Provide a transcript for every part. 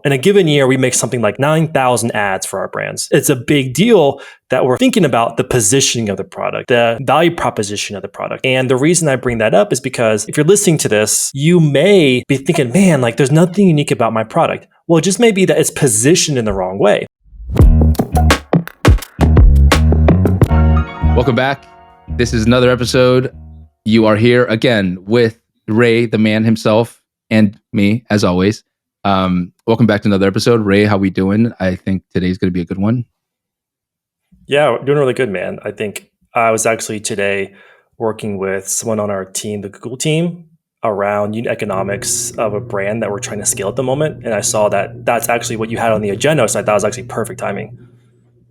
in a given year, we make something like 9,000 ads for our brands. It's a big deal that we're thinking about the positioning of the product, the value proposition of the product. And the reason I bring that up is because if you're listening to this, you may be thinking, man, like there's nothing unique about my product. Well, it just may be that it's positioned in the wrong way. Welcome back. This is another episode. You are here again with Ray, the man himself, and me, as always. Welcome back to another episode. Ray, how we doing? I think today's going to be a good one. Yeah, we're doing really good, man. I think I was actually today working with someone on our team, the Google team, around unit economics of a brand that we're trying to scale at the moment. And I saw that that's actually what you had on the agenda. So I thought it was actually perfect timing.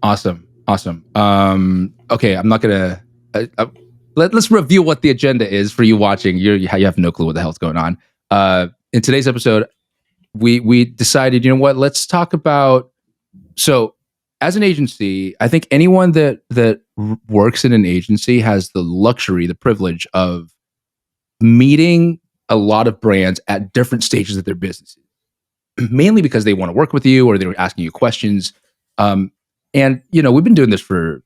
Awesome. Okay, I'm not going to... let's review what the agenda is for you watching. You have no clue what the hell's going on. In today's episode, we decided, you know what, let's talk about... So as an agency, I think anyone that works in an agency has the luxury, the privilege of meeting a lot of brands at different stages of their businesses, mainly because they want to work with you or they're asking you questions. And, you know, we've been doing this for a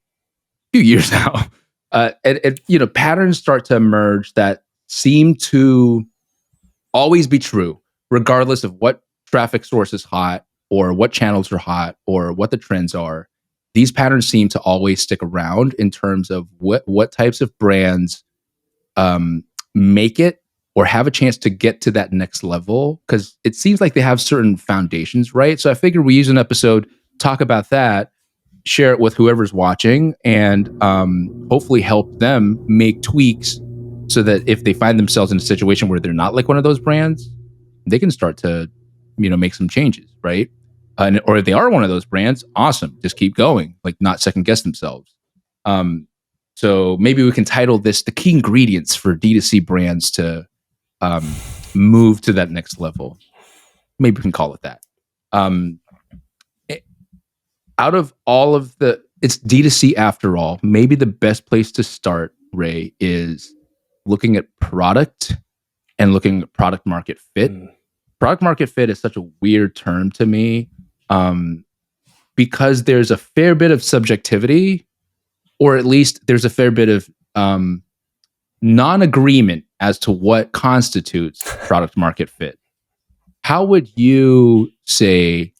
few years now. And you know, patterns start to emerge that seem to always be true, regardless of what traffic source is hot or what channels are hot or what the trends are. These patterns seem to always stick around in terms of what types of brands make it or have a chance to get to that next level, because it seems like they have certain foundations, right? So I figured we use an episode, talk about that, share it with whoever's watching, and hopefully help them make tweaks so that if they find themselves in a situation where they're not like one of those brands, they can start to, you know, make some changes, right? Or if they are one of those brands, awesome, just keep going, like not second guess themselves. So maybe we can title this "The Key Ingredients for DTC Brands to Move to that Next Level." Maybe we can call it that. Out of all of it's D2C after all, maybe the best place to start, Ray, is looking at product and looking at product market fit. Product market fit is such a weird term to me, because there's a fair bit of subjectivity, or at least there's a fair bit of non-agreement as to what constitutes product market fit. How would you say,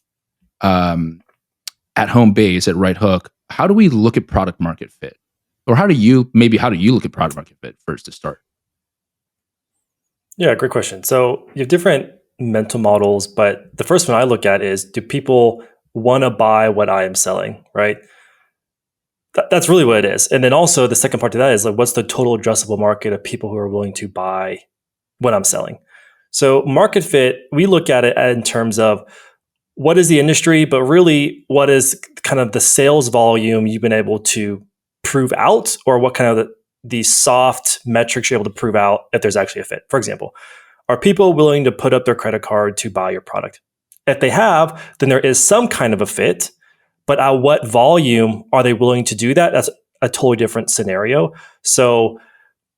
at home base, at Right Hook, how do we look at product market fit? Or how do you look at product market fit first to start? Yeah, great question. So you have different mental models, but the first one I look at is, do people want to buy what I am selling, right? That's really what it is. And then also the second part to that is like, what's the total addressable market of people who are willing to buy what I'm selling? So market fit, we look at it in terms of what is the industry, but really what is kind of the sales volume you've been able to prove out, or what kind of the soft metrics you're able to prove out if there's actually a fit. For example, are people willing to put up their credit card to buy your product? If they have, then there is some kind of a fit, but at what volume are they willing to do that? That's a totally different scenario. So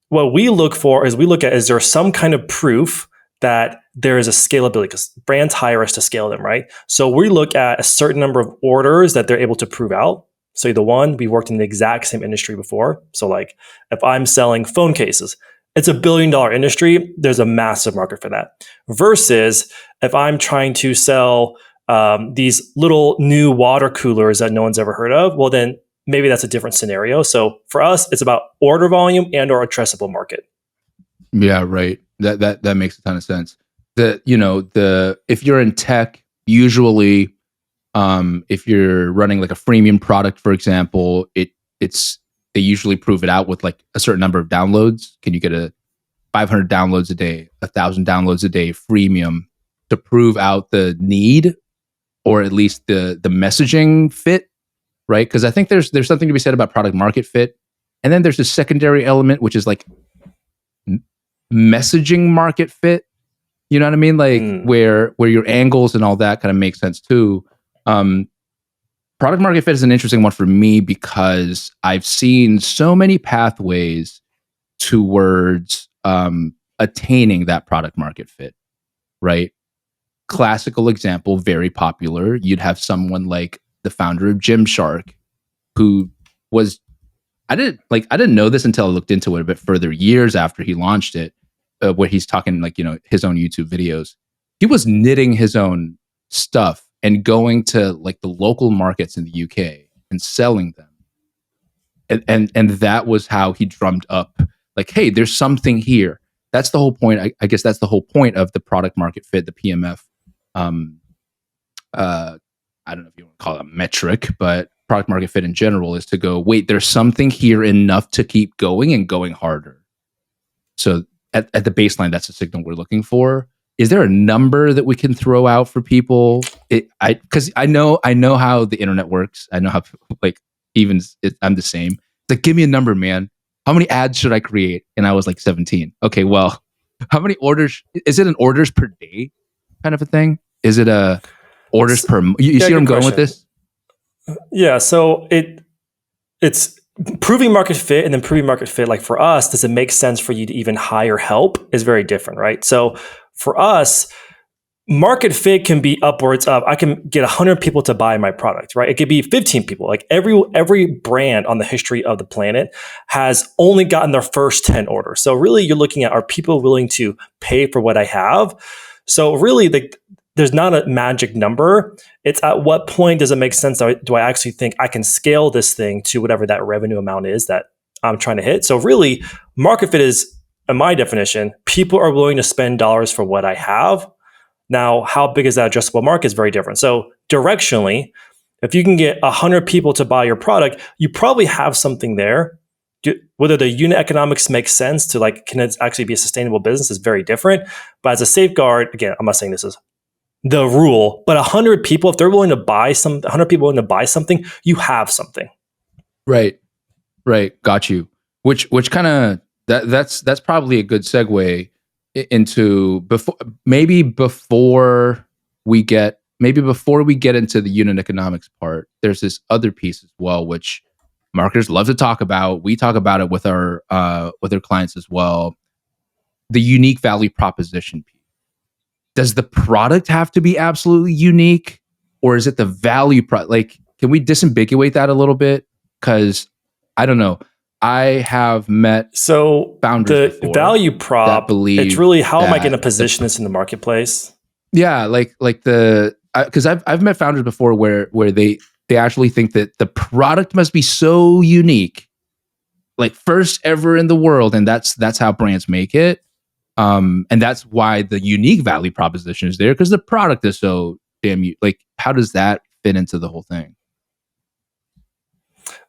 what we look for is is there some kind of proof that there is a scalability, because brands hire us to scale them, right? So we look at a certain number of orders that they're able to prove out. So either one, we worked in the exact same industry before. So like if I'm selling phone cases, it's $1 billion industry. There's a massive market for that. Versus if I'm trying to sell these little new water coolers that no one's ever heard of, well, then maybe that's a different scenario. So for us, it's about order volume and or addressable market. Yeah, right. That makes a ton of sense. If you're in tech, usually, if you're running like a freemium product, for example, they usually prove it out with like a certain number of downloads. Can you get 500 downloads a day, 1,000 downloads a day freemium to prove out the need, or at least the messaging fit, right? Because I think there's something to be said about product market fit, and then there's a secondary element, which is like messaging market fit. You know what I mean? Like where your angles and all that kind of make sense too. Product market fit is an interesting one for me because I've seen so many pathways towards attaining that product market fit, right? classical example, very popular. You'd have someone like the founder of Gymshark, who was I didn't know this until I looked into it a bit further, years after he launched it, where he's talking like, his own YouTube videos. He was knitting his own stuff and going to like the local markets in the UK and selling them. And that was how he drummed up like, hey, there's something here. That's the whole point. I guess that's the whole point of the product market fit, the PMF. I don't know if you want to call it a metric, but product market fit in general is to go, wait, there's something here enough to keep going and going harder. So at the baseline, that's the signal we're looking for. Is there a number that we can throw out for people? Because I know how the internet works. I know how I'm the same. It's like, give me a number, man. How many ads should I create? And I was like 17. Okay, well, how many orders? Is it an orders per day kind of a thing? Is it a orders per? You see where I'm going with this? Yeah. So it's proving market fit, and then proving market fit. Like for us, does it make sense for you to even hire help? Is very different, right? So for us, market fit can be upwards of, I can get 100 people to buy my product, right? It could be 15 people. Like every brand on the history of the planet has only gotten their first 10 orders. So really you're looking at, are people willing to pay for what I have? So really there's not a magic number. It's at what point does it make sense? Do I actually think I can scale this thing to whatever that revenue amount is that I'm trying to hit? So really market fit is, in my definition, people are willing to spend dollars for what I have. Now, how big is that addressable market is very different. So directionally, if you can get 100 people to buy your product, you probably have something there. Whether the unit economics makes sense to like, can it actually be a sustainable business is very different. But as a safeguard, again, I'm not saying this is the rule, but 100 people, if they're willing to buy 100 people willing to buy something, you have something. Right. Got you. Which kind of, that's probably a good segue into before we get into the unit economics part. There's this other piece as well, which marketers love to talk about. We talk about it with our clients as well. The unique value proposition piece. Does the product have to be absolutely unique, or is it the value like, can we disambiguate that a little bit? Because I don't know. I have met founders the value prop. It's really, how am I going to position this in the marketplace? Yeah, because I've met founders before where they actually think that the product must be so unique, like first ever in the world, and that's how brands make it. And that's why the unique value proposition is there, because the product is so damn like. How does that fit into the whole thing?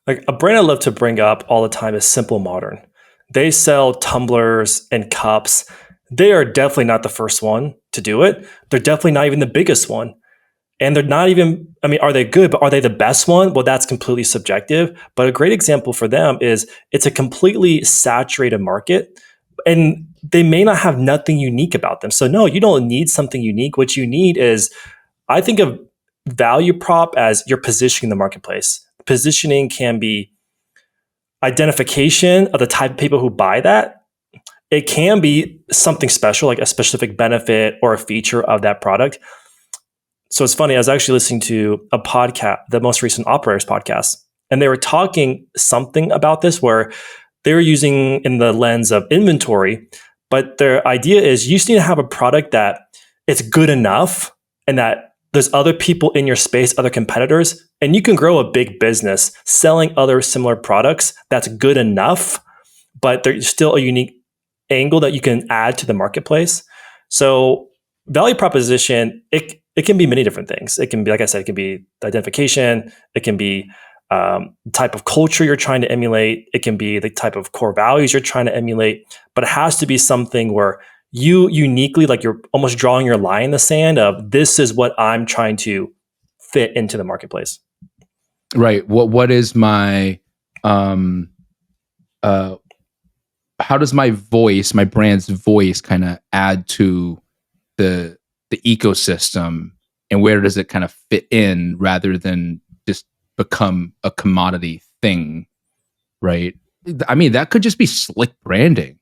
Like a brand I love to bring up all the time is Simple Modern. They sell tumblers and cups. They are definitely not the first one to do it. They're definitely not even the biggest one. And they're not even, are they good, but are they the best one? Well, that's completely subjective. But a great example for them is it's a completely saturated market, and they may not have nothing unique about them. So no, you don't need something unique. What you need is, I think of value prop as you're positioning the marketplace. Positioning can be identification of the type of people who buy that. It can be something special, like a specific benefit or a feature of that product. So it's funny, I was actually listening to a podcast, the most recent Operators podcast, and they were talking something about this where they were using in the lens of inventory, but their idea is you just need to have a product that it's good enough and that there's other people in your space, other competitors, and you can grow a big business selling other similar products that's good enough, but there's still a unique angle that you can add to the marketplace. So value proposition, it can be many different things. It can be, like I said, it can be identification. It can be the type of culture you're trying to emulate. It can be the type of core values you're trying to emulate, but it has to be something where you uniquely, like you're almost drawing your line in the sand of, this is what I'm trying to fit into the marketplace. Right. What is my, how does my voice, my brand's voice kind of add to the ecosystem, and where does it kind of fit in rather than just become a commodity thing? Right. That could just be slick branding.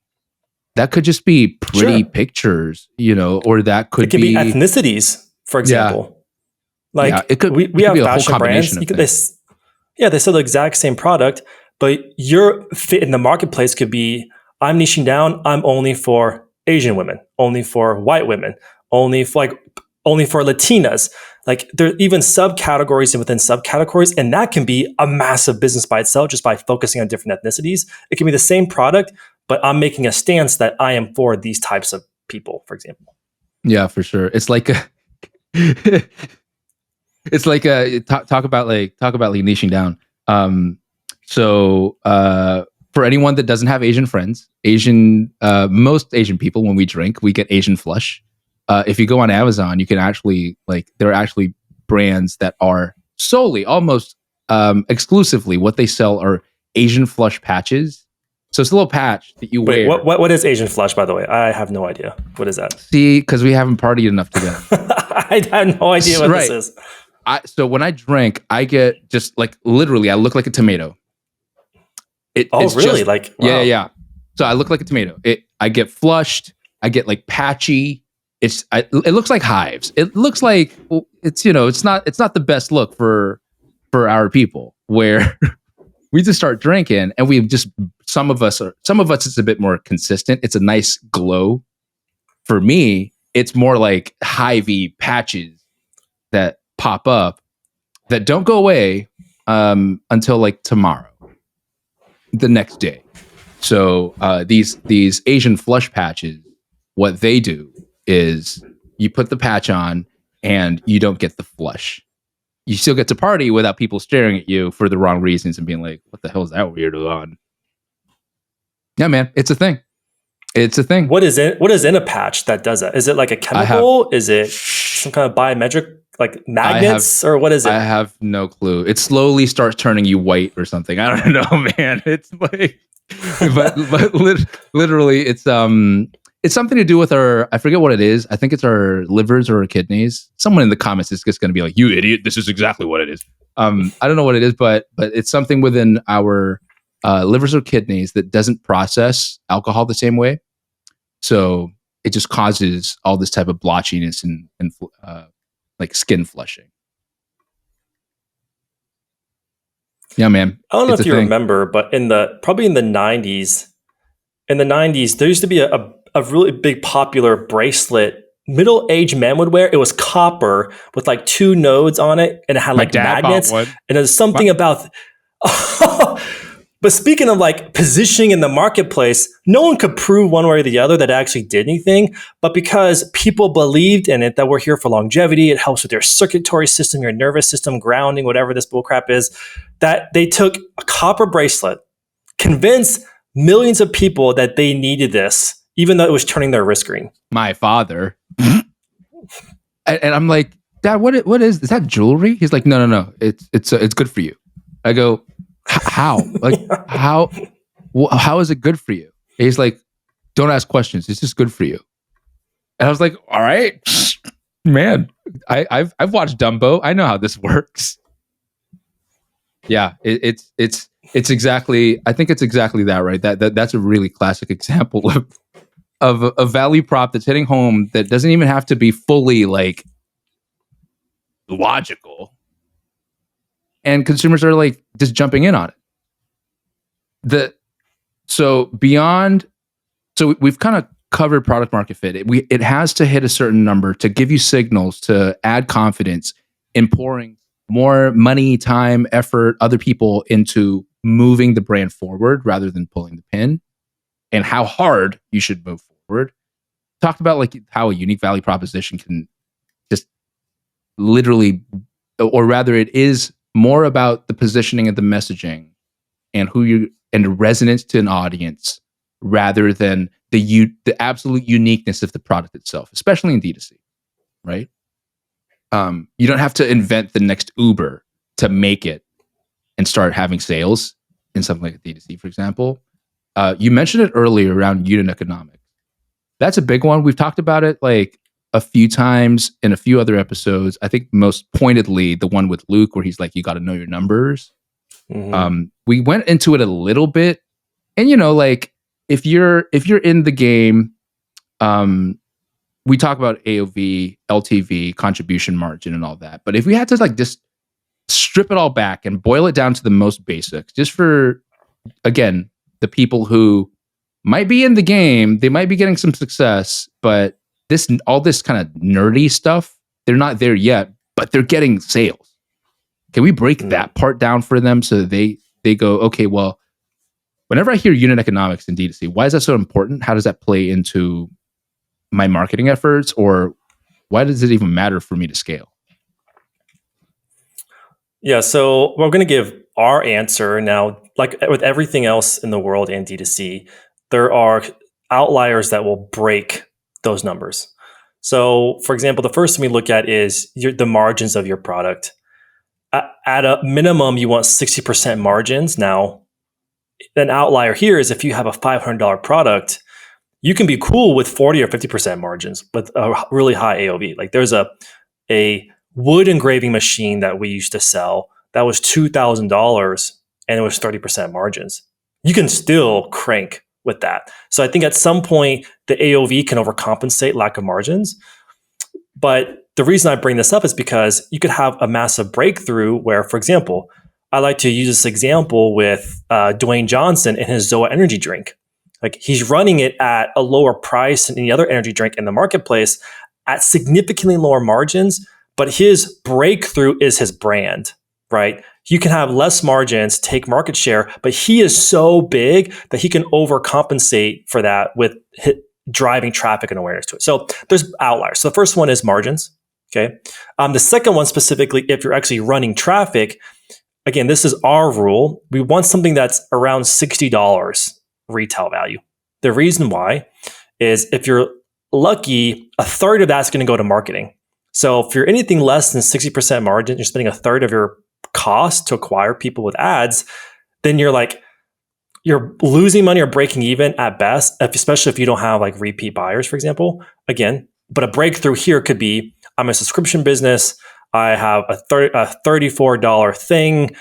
That could just be pretty pictures, or that could be ethnicities. for Yeah. example. Like Yeah. It we could have be a whole fashion brands. combination of things. They sell the exact same product, but your fit in the marketplace could be I'm niching down. I'm only for Asian women, only for white women, only for Latinas. Like there are even subcategories and within subcategories, and that can be a massive business by itself just by focusing on different ethnicities. It can be the same product, but I'm making a stance that I am for these types of people, for example. Yeah, for sure. It's like a it's like a talk about like niching down. Um, for anyone that doesn't have Asian friends, most Asian people, when we drink, we get Asian flush. If you go on Amazon, you can actually there are actually brands that are solely, almost exclusively, what they sell are Asian flush patches. So it's a little patch that you Wait, wear. what is Asian flush, by the way? I have no idea. What is that? See, because we haven't partied enough together. I have no idea what this is. So when I drink, I get just like literally, I look like a tomato. It's really? Wow. Yeah. So I look like a tomato. I get flushed. I get like patchy. It looks like hives. It looks like it's not the best look for our people, where we just start drinking and we just some of us it's a bit more consistent. It's a nice glow. For me, it's more like hivey patches that pop up that don't go away until like tomorrow, the next day. So these Asian flush patches, what they do is you put the patch on and you don't get the flush. You still get to party without people staring at you for the wrong reasons and being like, "What the hell is that weirdo on?" Yeah, man, it's a thing. It's a thing. What is in a patch that does that? Is it like a chemical? Is it some kind of biometric, like magnets, or what is it? I have no clue. It slowly starts turning you white or something. I don't know, man. It's like, but literally, it's something to do with our. I forget what it is. I think it's our livers or our kidneys. Someone in the comments is just going to be like, "You idiot! This is exactly what it is." I don't know what it is, but it's something within our livers or kidneys that doesn't process alcohol the same way. So it just causes all this type of blotchiness and like skin flushing. Yeah, man. I don't know if you remember, but probably in the 90s, there used to be a really big popular bracelet middle-aged men would wear. It was copper with like 2 nodes on it, and it had like magnets. And there's something about. But speaking of like positioning in the marketplace, no one could prove one way or the other that it actually did anything. But because people believed in it, that we're here for longevity, it helps with your circulatory system, your nervous system, grounding, whatever this bullcrap is, that they took a copper bracelet, convinced millions of people that they needed this, even though it was turning their wrist green. My father. And I'm like, "Dad, what is that jewelry?" He's like, no. It's good for you. I go, "How? Like how is it good for you?" And he's like, "Don't ask questions. It's just good for you." And I was like, "All right, man. I've watched Dumbo. I know how this works." Yeah, it's exactly. I think it's exactly that, right? That's a really classic example of a value prop that's hitting home that doesn't even have to be fully like logical, and consumers are like just jumping in on it. So we've kind of covered product market fit. It has to hit a certain number to give you signals to add confidence in pouring more money, time, effort, other people into moving the brand forward rather than pulling the pin, and how hard you should move forward. Talked about like how a unique value proposition can just literally, or rather it is more about the positioning of the messaging and and resonance to an audience rather than the absolute uniqueness of the product itself, especially in D2C, right? You don't have to invent the next Uber to make it and start having sales in something like D2C, for example. You mentioned it earlier around unit economics. That's a big one. We've talked about it like a few times in a few other episodes. I think most pointedly the one with Luke where he's like, "You got to know your numbers." Mm-hmm. We went into it a little bit, and like if you're in the game, we talk about AOV, LTV, contribution margin, and all that. But if we had to like just strip it all back and boil it down to the most basics, just for, again, the people who might be in the game, they might be getting some success, but all this kind of nerdy stuff, they're not there yet, but they're getting sales. Can we break that part down for them so that they go, okay, well, whenever I hear unit economics in D2C, why is that so important? How does that play into my marketing efforts, or why does it even matter for me to scale? Yeah, so we're going to give our answer now. Like with everything else in the world and D2C, there are outliers that will break those numbers. So, for example, the first thing we look at is the margins of your product. At a minimum, you want 60% margins. Now, an outlier here is if you have a $500 product, you can be cool with 40 or 50% margins with a really high AOV. Like there's a wood engraving machine that we used to sell that was $2,000 and it was 30% margins. You can still crank with that. So I think at some point the AOV can overcompensate lack of margins. But the reason I bring this up is because you could have a massive breakthrough where, for example, I like to use this example with Dwayne Johnson and his Zoa energy drink. Like he's running it at a lower price than any other energy drink in the marketplace at significantly lower margins, but his breakthrough is his brand, right? You can have less margins, take market share, but he is so big that he can overcompensate for that with driving traffic and awareness to it. So there's outliers. So the first one is margins, okay? The second one specifically, if you're actually running traffic, again, this is our rule. We want something that's around $60 retail value. The reason why is if you're lucky, a third of that's going to go to marketing. So if you're anything less than 60% margin, you're spending a third of your cost to acquire people with ads, then you're losing money or breaking even at best, especially if you don't have like repeat buyers, for example. Again, but a breakthrough here could be, I'm a subscription business. I have a $34 thing,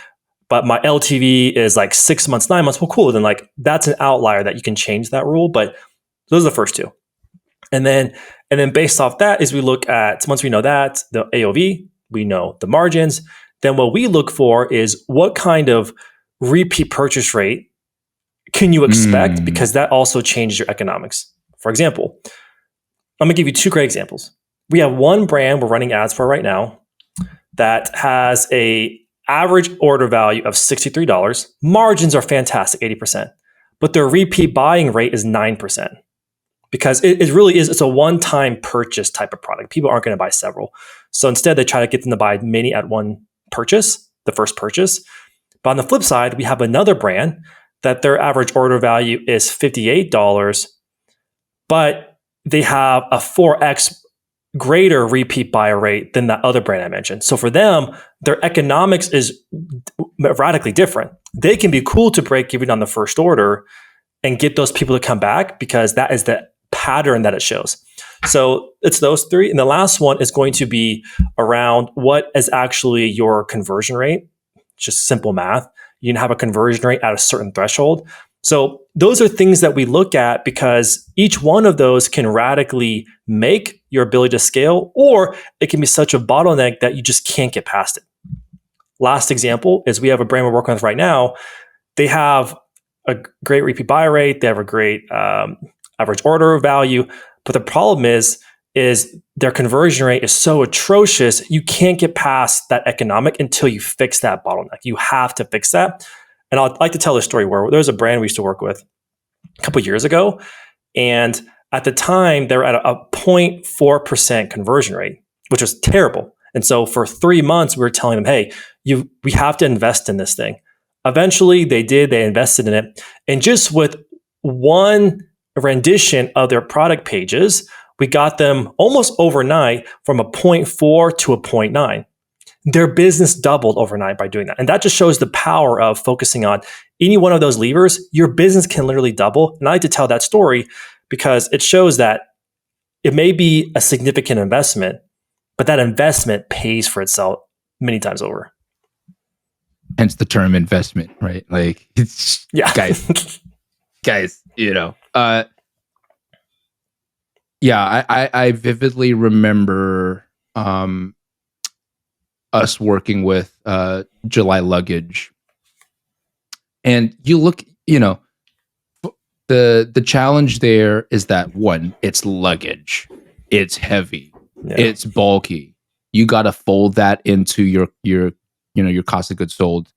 but my LTV is like 6 months, 9 months. Well, cool. Then like that's an outlier that you can change that rule. But those are the first two. And then based off that is we look at, once we know that, the AOV, we know the margins. Then what we look for is what kind of repeat purchase rate can you expect? Because that also changes your economics. For example, I'm going to give you two great examples. We have one brand we're running ads for right now that has a average order value of $63. Margins are fantastic, 80%. But their repeat buying rate is 9%. Because it really is, it's a one-time purchase type of product. People aren't going to buy several. So instead, they try to get them to buy many at one purchase, the first purchase. But on the flip side, we have another brand that their average order value is $58, but they have a 4x greater repeat buyer rate than that other brand I mentioned. So for them, their economics is radically different. They can be cool to break even on the first order and get those people to come back because that is the pattern that it shows. So it's those three. And the last one is going to be around what is actually your conversion rate. Just simple math. You can have a conversion rate at a certain threshold. So those are things that we look at because each one of those can radically make your ability to scale, or it can be such a bottleneck that you just can't get past it. Last example is we have a brand we're working with right now. They have a great repeat buy rate. They have a great average order value. But the problem is their conversion rate is so atrocious, you can't get past that economic until you fix that bottleneck. You have to fix that. And I'd like to tell a story where there was a brand we used to work with a couple of years ago. And at the time, they were at a 0.4% conversion rate, which was terrible. And so for 3 months, we were telling them, hey, we have to invest in this thing. Eventually, they did. They invested in it. And just with one rendition of their product pages, we got them almost overnight from a 0.4 to a 0.9. Their business doubled overnight by doing that. And that just shows the power of focusing on any one of those levers. Your business can literally double. And I like to tell that story because it shows that it may be a significant investment, but that investment pays for itself many times over. Hence the term investment, right? Like, it's, yeah, guys, you know, Yeah, I vividly remember us working with July Luggage, and you look, the challenge there is that one, it's luggage, it's heavy, Yeah. it's bulky. You got to fold that into your cost of goods sold.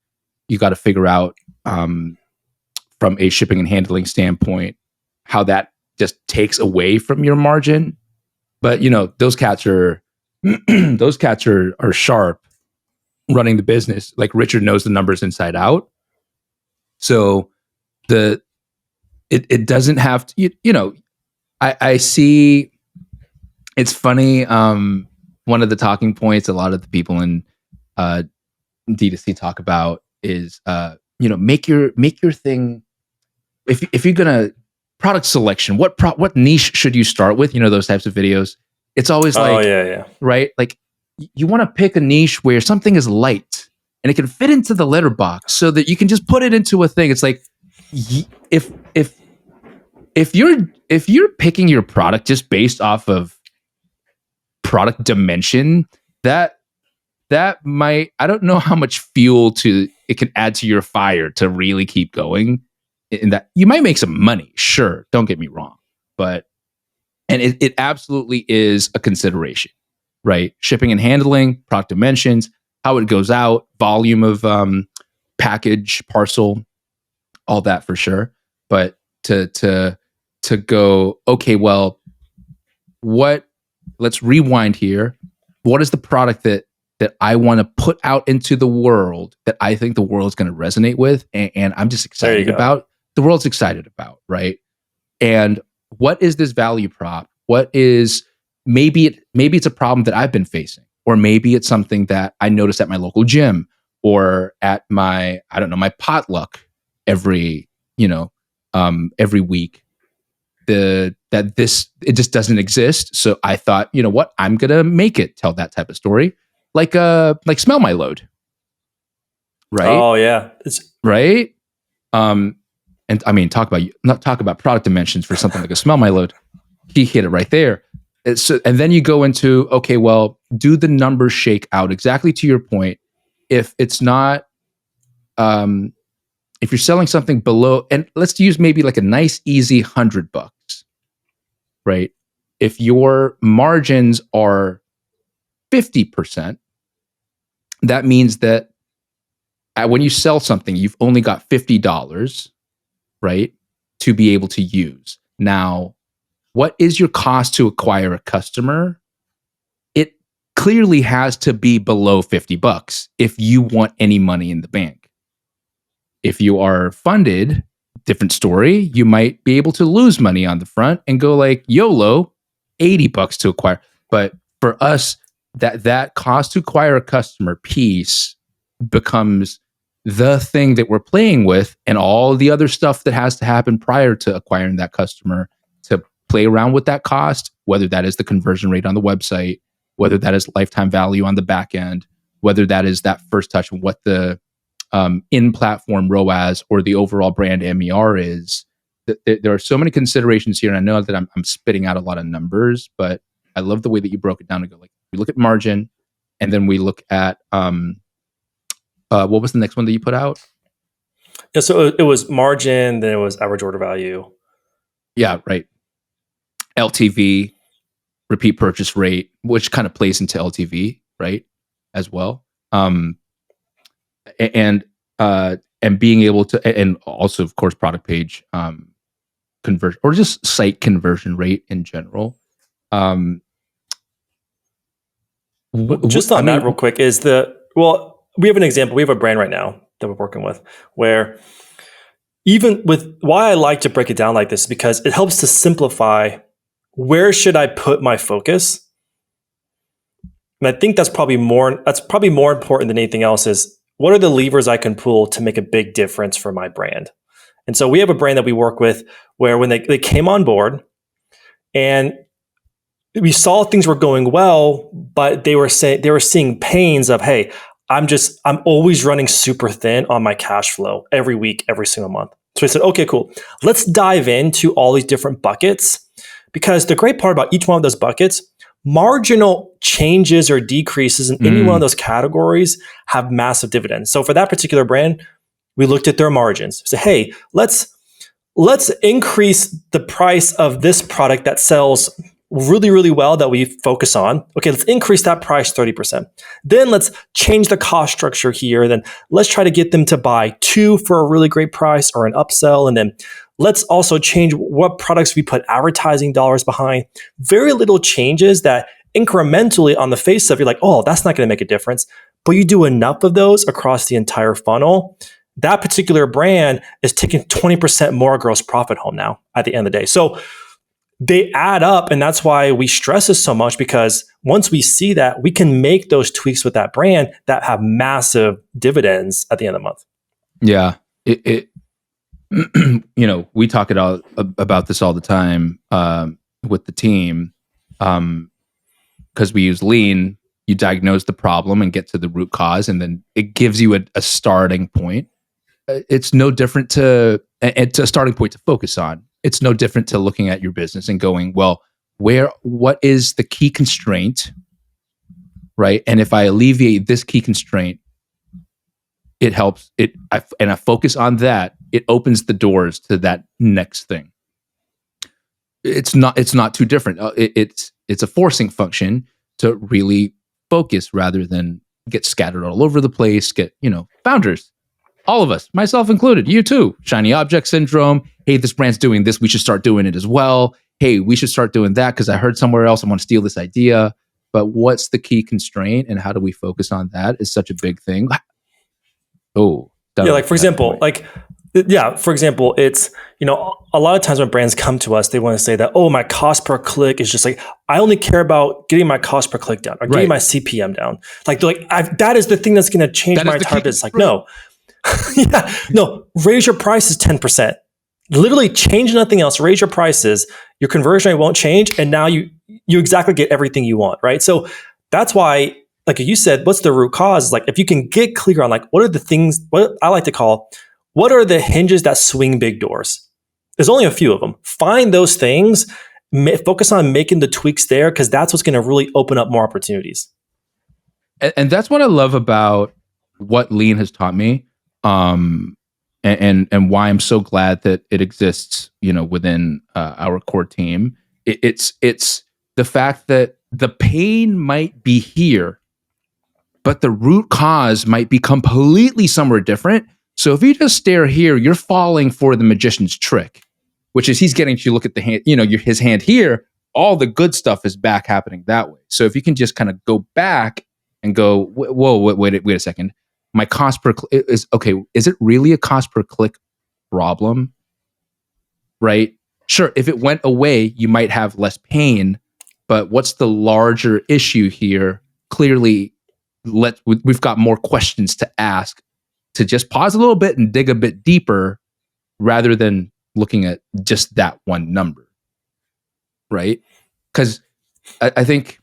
You got to figure out from a shipping and handling standpoint how that just takes away from your margin. But those cats are those cats are sharp running the business. Like Richard knows the numbers inside out. So the it doesn't have to, I see. It's funny. One of the talking points a lot of the people in D2C talk about is make your thing. If you're gonna product selection, what niche should you start with? Those types of videos. It's always Oh like, yeah, yeah. right, like you want to pick a niche where something is light and it can fit into the letterbox so that you can just put it into a thing. It's like if you're picking your product just based off of product dimension, that might, I don't know how much fuel to it can add to your fire to really keep going. In that you might make some money, sure, don't get me wrong, but it absolutely is a consideration, right? Shipping and handling, product dimensions, how it goes out, volume of package, parcel, all that for sure. But to go, okay, well, let's rewind here. What is the product that I want to put out into the world that I think the world's going to resonate with, and I'm just excited about? The world's excited about, right? And what is this value prop? What is maybe it's a problem that I've been facing, or maybe it's something that I noticed at my local gym or at my, I don't know, my potluck every every week. It just doesn't exist. So I thought, you know what, I'm gonna make it tell that type of story, like Smell My Load, right? Oh yeah, it's Right. And I mean, talk about product dimensions for something like a Smell My Load. He hit it right there. And then you go into, okay, well, do the numbers shake out exactly to your point? If it's not, if you're selling something below, and let's use maybe like a nice easy $100, right? If your margins are 50%, that means that when you sell something, you've only got $50, right, to be able to use. Now, what is your cost to acquire a customer? It clearly has to be below $50 if you want any money in the bank. If you are funded, different story. You might be able to lose money on the front and go like YOLO, $80 to acquire. But for us, that cost to acquire a customer piece becomes the thing that we're playing with, and all the other stuff that has to happen prior to acquiring that customer to play around with that cost, whether that is the conversion rate on the website, whether that is lifetime value on the back end, whether that is that first touch and what the in-platform ROAS or the overall brand MER is. There are so many considerations here, and I know that I'm spitting out a lot of numbers, but I love the way that you broke it down and go like, we look at margin, and then we look at what was the next one that you put out? Yeah, so it was margin, then it was average order value. Yeah, right. LTV, repeat purchase rate, which kind of plays into LTV, right, as well. And being able to, and also of course product page conversion, or just site conversion rate in general. Just on that real quick is we have an example. We have a brand right now that we're working with where even with why I like to break it down like this is because it helps to simplify where should I put my focus. And I think that's probably more important than anything else is what are the levers I can pull to make a big difference for my brand. And so we have a brand that we work with where when they came on board and we saw things were going well, but they were seeing pains of, hey, I'm always running super thin on my cash flow every week, every single month. So I said, okay, cool. Let's dive into all these different buckets Because the great part about each one of those buckets, marginal changes or decreases in any one of those categories have massive dividends. So for that particular brand, we looked at their margins. So, hey, let's increase the price of this product that sells really, really well that we focus on. Okay, let's increase that price 30%. Then let's change the cost structure here. Then let's try to get them to buy 2 for a really great price or an upsell. And then let's also change what products we put advertising dollars behind. Very little changes that incrementally on the face of, you're like, oh, that's not going to make a difference. But you do enough of those across the entire funnel, that particular brand is taking 20% more gross profit home now at the end of the day. So they add up, and that's why we stress this so much, because once we see that, we can make those tweaks with that brand that have massive dividends at the end of the month. Yeah. We talk about this all the time with the team, because we use lean. You diagnose the problem and get to the root cause, and then it gives you a starting point. It's no different it's a starting point to focus on. It's no different to looking at your business and going, well, what is the key constraint, right? And if I alleviate this key constraint, it helps and I focus on that, it opens the doors to that next thing. It's not too different. It's a forcing function to really focus rather than get scattered all over the place. Founders, all of us, myself included, you too, shiny object syndrome. Hey, this brand's doing this, we should start doing it as well. Hey, we should start doing that because I heard somewhere else I want to steal this idea. But what's the key constraint and how do we focus on that is such a big thing. Oh, yeah, for example, it's, a lot of times when brands come to us, they want to say that, oh, my cost per click is just like, I only care about getting my cost per click down or getting my CPM down. That is the thing that's going to change my entire business. Like, no. Yeah, no, raise your prices 10%. Literally change nothing else, raise your prices, your conversion rate won't change, and now you exactly get everything you want, right? So that's why, like you said, what's the root cause? Like, if you can get clear on what are the things, what I like to call, what are the hinges that swing big doors? There's only a few of them. Find those things, focus on making the tweaks there, because that's what's going to really open up more opportunities. And that's what I love about what Lean has taught me. And why I'm so glad that it exists, within our core team. It's the fact that the pain might be here, but the root cause might be completely somewhere different. So if you just stare here, you're falling for the magician's trick, which is he's getting you to look at the hand, his hand here, all the good stuff is back happening that way. So if you can just kind of go back and go, whoa, wait a second. My cost per click is okay. Is it really a cost per click problem? Right? Sure. If it went away, you might have less pain, but what's the larger issue here? Clearly, we've got more questions to ask, to just pause a little bit and dig a bit deeper rather than looking at just that one number. Right? Because I think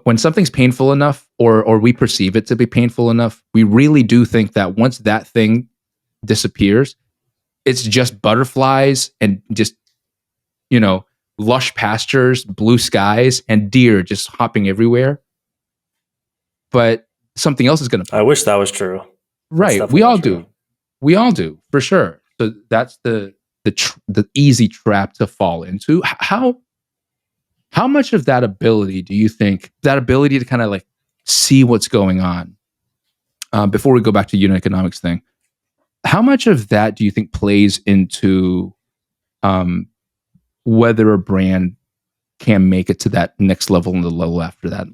when something's painful enough, or we perceive it to be painful enough, we really do think that once that thing disappears, it's just butterflies and just, lush pastures, blue skies, and deer just hopping everywhere. But something else is going to. I wish that was true. Right. We all do. We all do, for sure. So that's the easy trap to fall into. How much of that ability do you think, that ability to kind of see what's going on, before we go back to unit economics thing, how much of that do you think plays into whether a brand can make it to that next level and the level after that?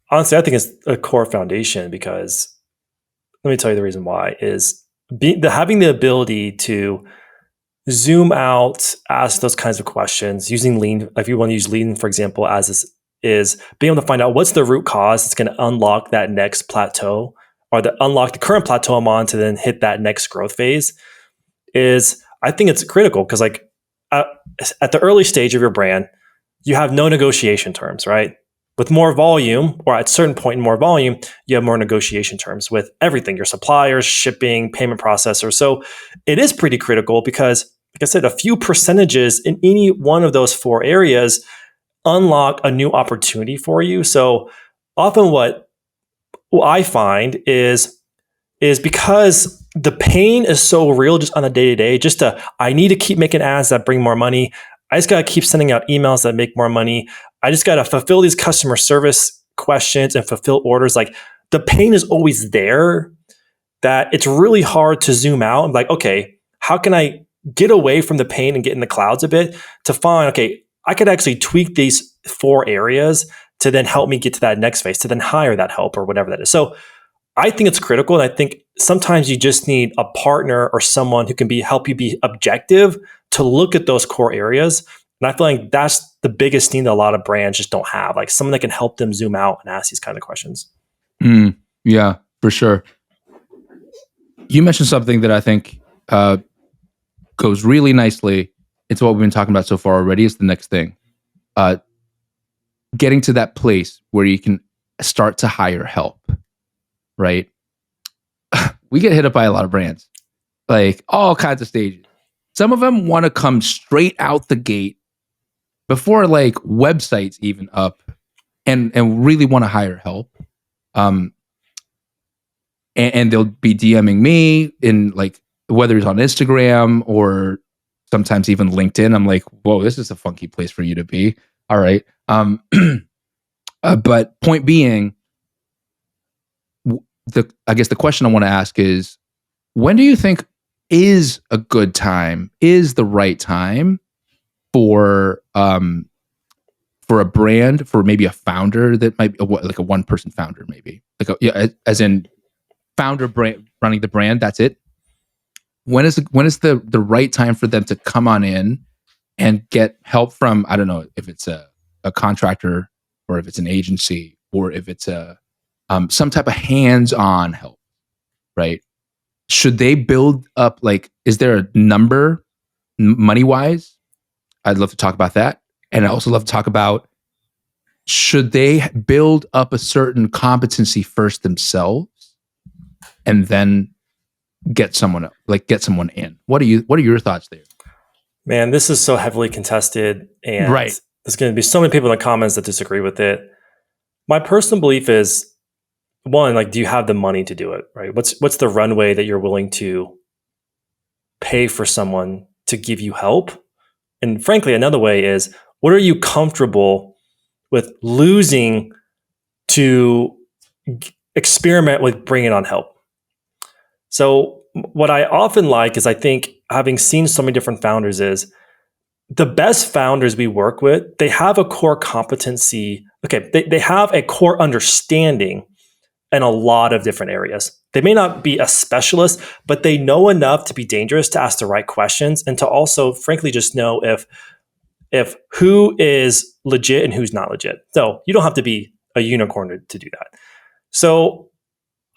Honestly, I think it's a core foundation, because let me tell you the reason why is having the ability to zoom out, ask those kinds of questions using lean. If you want to use lean, for example, as this is being able to find out what's the root cause that's going to unlock that next plateau, or unlock the current plateau I'm on to then hit that next growth phase, is, I think it's critical, because at the early stage of your brand, you have no negotiation terms, right? With more volume, or at a certain point in more volume, you have more negotiation terms with everything, your suppliers, shipping, payment processors. So it is pretty critical, because like I said, a few percentages in any one of those four areas unlock a new opportunity for you. So often what I find is because the pain is so real just on a day to day, I need to keep making ads that bring more money. I just got to keep sending out emails that make more money. I just got to fulfill these customer service questions and fulfill orders. Like the pain is always there, that it's really hard to zoom out and be like, okay, how can I get away from the pain and get in the clouds a bit to find, okay, I could actually tweak these four areas to then help me get to that next phase, to then hire that help or whatever that is. So I think it's critical. And I think sometimes you just need a partner or someone who can help you be objective to look at those core areas. And I feel like that's the biggest thing that a lot of brands just don't have, like someone that can help them zoom out and ask these kind of questions. Yeah, for sure. You mentioned something that I think goes really nicely into what we've been talking about so far already. Is the next thing. Getting to that place where you can start to hire help, right? We get hit up by a lot of brands, like all kinds of stages. Some of them want to come straight out the gate before like websites even up and really want to hire help. And they'll be DMing me in like, whether it's on Instagram or sometimes even LinkedIn. I'm like, whoa, this is a funky place for you to be. All right. But point being, I guess the question I want to ask is, when do you think is a good time, is the right time for a brand, for maybe a founder that might be like a one-person founder, maybe as in founder brand running the brand, that's it. When is the right time for them to come on in and get help from, I don't know if it's a contractor or if it's an agency or if it's a some type of hands-on help, right? Should they build up, like, is there a number money-wise? I'd love to talk about that. And I also love to talk about, should they build up a certain competency first themselves and then get someone in? What are your thoughts there? Man, this is so heavily contested, and Right. there's going to be so many people in the comments that disagree with it. My personal belief is, one, like, do you have the money to do it, right? What's the runway that you're willing to pay for someone to give you help? And frankly, another way is, what are you comfortable with losing to experiment with bringing on help? So what I often like is, I think, having seen so many different founders, is the best founders we work with, they have a core competency. Okay, they have a core understanding in a lot of different areas. They may not be a specialist, but they know enough to be dangerous, to ask the right questions, and to also, frankly, just know if who is legit and who's not legit. So you don't have to be a unicorn to do that. So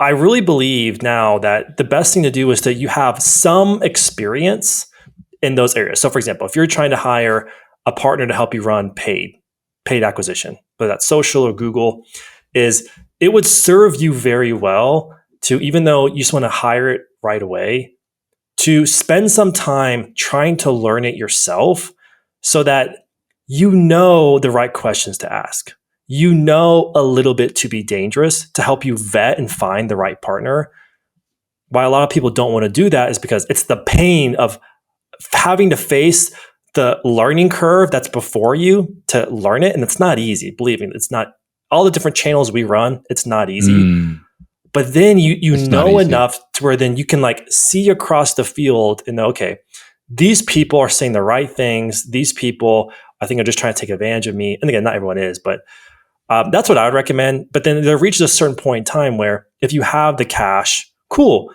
I really believe now that the best thing to do is that you have some experience in those areas. So for example, if you're trying to hire a partner to help you run paid acquisition, whether that's social or Google, it would serve you very well to, even though you just want to hire it right away, to spend some time trying to learn it yourself, so that you know the right questions to ask. You know a little bit to be dangerous, to help you vet and find the right partner. Why a lot of people don't want to do that is because it's the pain of having to face the learning curve that's before you to learn it. And it's not easy. Believe me, it's not. All the different channels we run, it's not easy. But then you know enough to where then you can like see across the field and know, okay, these people are saying the right things. These people, I think, are just trying to take advantage of me. And again, not everyone is, but that's what I would recommend. But then there reaches a certain point in time where, if you have the cash, cool.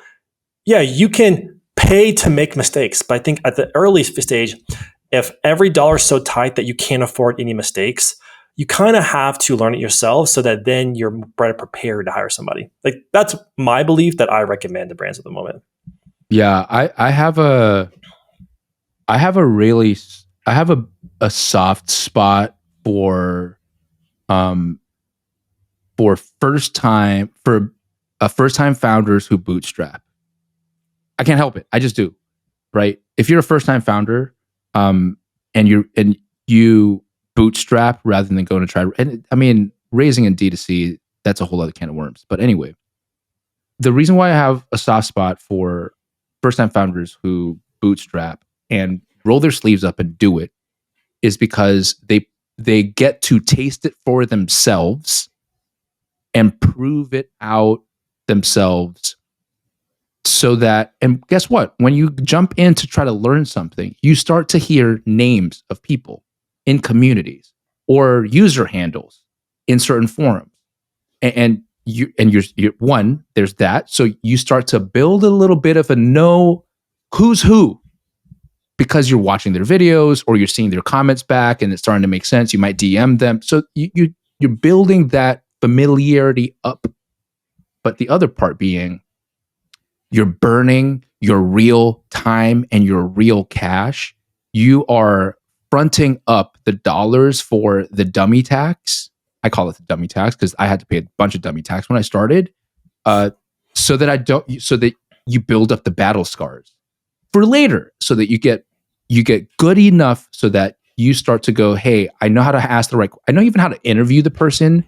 Yeah, you can pay to make mistakes. But I think at the early stage, if every dollar is so tight that you can't afford any mistakes, you kind of have to learn it yourself, so that then you're better prepared to hire somebody. Like, that's my belief that I recommend to brands at the moment. Yeah, I have a soft spot for first time founders who bootstrap. I can't help it. I just do. right? If you're a first time founder, and you bootstrap rather than going to try, and I mean, raising in D2C, that's a whole other can of worms. But anyway, the reason why I have a soft spot for first time founders who bootstrap and roll their sleeves up and do it is because they get to taste it for themselves and prove it out themselves, so that, and guess what, when you jump in to try to learn something, you start to hear names of people in communities or user handles in certain forums, and you're one, there's that, so you start to build a little bit of a know who's who, because you're watching their videos or you're seeing their comments back and it's starting to make sense. You might DM them, so you're building that familiarity up. But the other part being, you're burning your real time and your real cash. You are fronting up the dollars for the dummy tax. I call it the dummy tax because I had to pay a bunch of dummy tax when I started. So that you build up the battle scars for later, so that you get good enough so that you start to go, hey, I know how to ask the right, I know even how to interview the person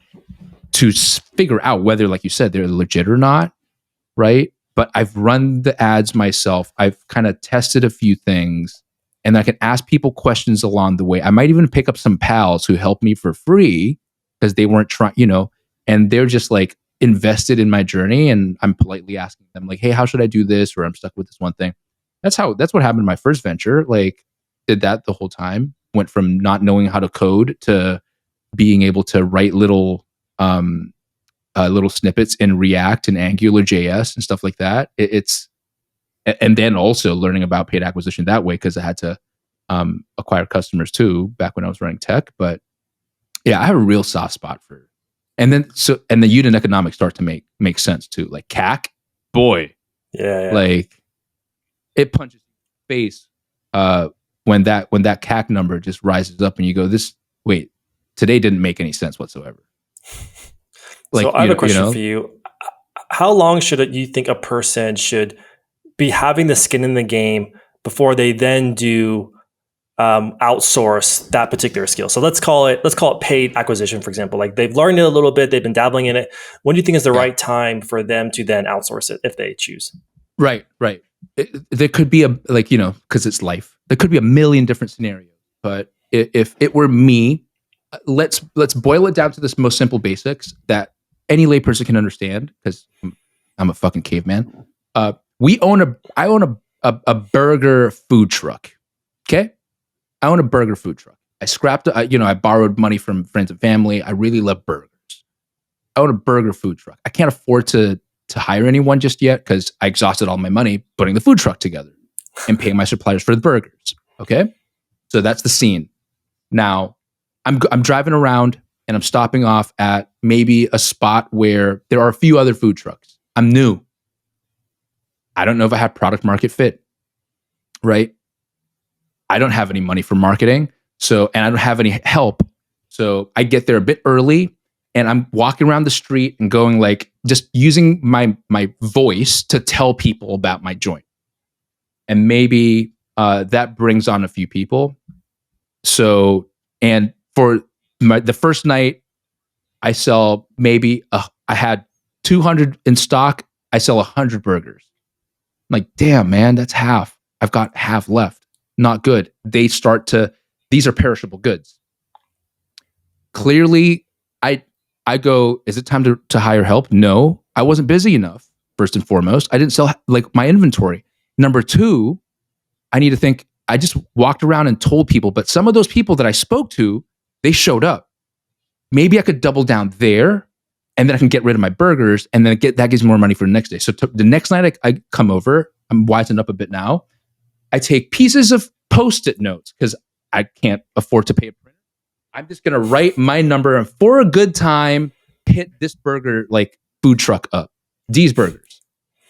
to figure out whether, like you said, they're legit or not, right? But I've run the ads myself. I've kind of tested a few things, and I can ask people questions along the way. I might even pick up some pals who help me for free because they weren't trying, and they're just like invested in my journey, and I'm politely asking them like, hey, how should I do this? Or I'm stuck with this one thing. That's what happened in my first venture. Like, did that the whole time. Went from not knowing how to code to being able to write little snippets in React and Angular JS and stuff like that. And then also learning about paid acquisition that way, because I had to acquire customers too back when I was running tech. But yeah, I have a real soft spot for, and the unit economics start to make sense too. Like CAC, boy, yeah. like it punches in the face when that CAC number just rises up, and you go, wait, today didn't make any sense whatsoever. Like, so I have a question for you. How long should you think a person should be having the skin in the game before they then do outsource that particular skill? So let's call it paid acquisition, for example. Like, they've learned it a little bit, they've been dabbling in it. When do you think is the right time for them to then outsource it if they choose? Right. There could be because it's life. There could be a million different scenarios. But if it were me, let's boil it down to this most simple basics that any layperson can understand, because I'm a fucking caveman. I own a burger food truck. Okay, I own a burger food truck. I scrapped. I borrowed money from friends and family. I really love burgers. I own a burger food truck. I can't afford to hire anyone just yet because I exhausted all my money putting the food truck together and paying my suppliers for the burgers. Okay, so that's the scene. Now I'm driving around and I'm stopping off at maybe a spot where there are a few other food trucks. I'm new. I don't know if I have product market fit, right? I don't have any money for marketing, and I don't have any help. So I get there a bit early, and I'm walking around the street and going, like, just using my voice to tell people about my joint. And maybe that brings on a few people. So, and for the first night, I sell maybe I had 200 in stock. I sell 100 burgers. I'm like, damn, man, that's half. I've got half left. Not good. These are perishable goods. Clearly, I go, is it time to hire help? No, I wasn't busy enough. First and foremost, I didn't sell like my inventory. Number two, I need to think. I just walked around and told people, but some of those people that I spoke to, they showed up. Maybe I could double down there, and then I can get rid of my burgers, and then that gives me more money for the next day. So the next night I come over, I'm wising up a bit now. I take pieces of Post-it notes because I can't afford to pay a printer. I'm just gonna write my number, and for a good time, hit this burger like food truck up, these burgers,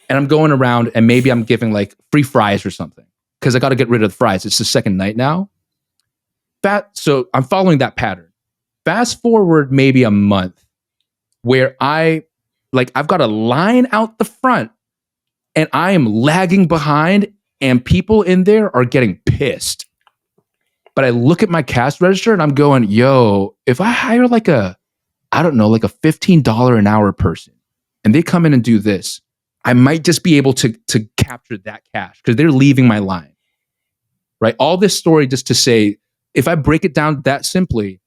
and I'm going around, and maybe I'm giving like free fries or something because I got to get rid of the fries. It's the second night now. So I'm following that pattern. Fast forward maybe a month where I've got a line out the front and I am lagging behind and people in there are getting pissed. But I look at my cash register and I'm going, yo, if I hire like I don't know, like a $15 an hour person and they come in and do this, I might just be able to capture that cash because they're leaving my line, right? All this story just to say, if I break it down that simply,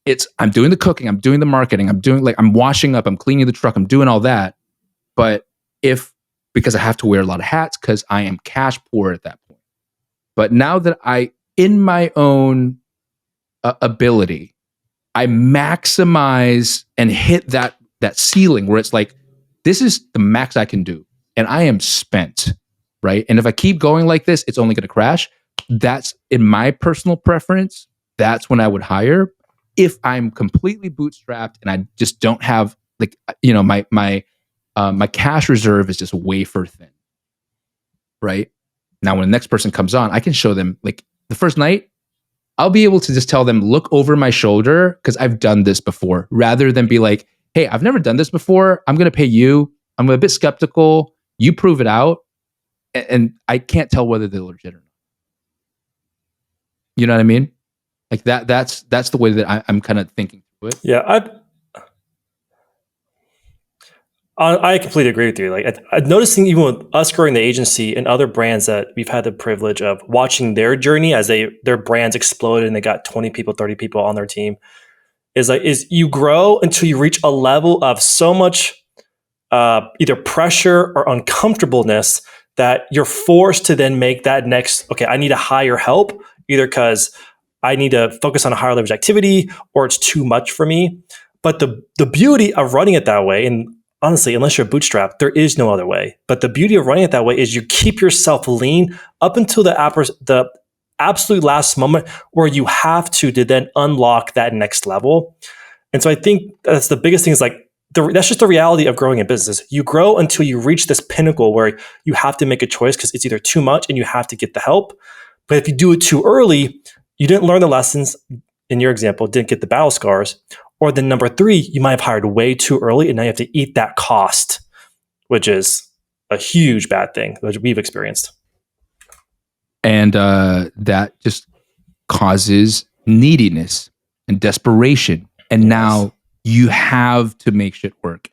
it's I'm doing the cooking, I'm doing the marketing, I'm washing up, I'm cleaning the truck, I'm doing all that. But because I have to wear a lot of hats because I am cash poor at that point. But now that in my own ability, I maximize and hit that ceiling where it's like, this is the max I can do. And I am spent, right? And if I keep going like this, it's only going to crash. That's in my personal preference. That's when I would hire. If I'm completely bootstrapped and I just don't have my cash reserve is just wafer thin, right? Now, when the next person comes on, I can show them like the first night, I'll be able to just tell them, look over my shoulder because I've done this before, rather than be like, hey, I've never done this before. I'm going to pay you. I'm a bit skeptical. You prove it out. And I can't tell whether they're legit or not. You know what I mean? Like that's the way that I'm kind of thinking through it. Yeah, I completely agree with you. Like, I'm noticing even with us growing the agency and other brands that we've had the privilege of watching their journey as their brands exploded and they got 20 people, 30 people on their team, is you grow until you reach a level of so much either pressure or uncomfortableness that you're forced to then make that next, okay, I need to hire help, either because I need to focus on a higher leverage activity or it's too much for me. But the beauty of running it that way, and honestly, unless you're bootstrapped, there is no other way. But the beauty of running it that way is you keep yourself lean up until the absolute last moment where you have to then unlock that next level. And so I think that's the biggest thing is like, that's just the reality of growing a business. You grow until you reach this pinnacle where you have to make a choice because it's either too much and you have to get the help. But if you do it too early, you didn't learn the lessons. In your example, didn't get the battle scars. Or then number 3, you might have hired way too early and now you have to eat that cost, which is a huge bad thing that we've experienced. And that just causes neediness and desperation. And now you have to make shit work.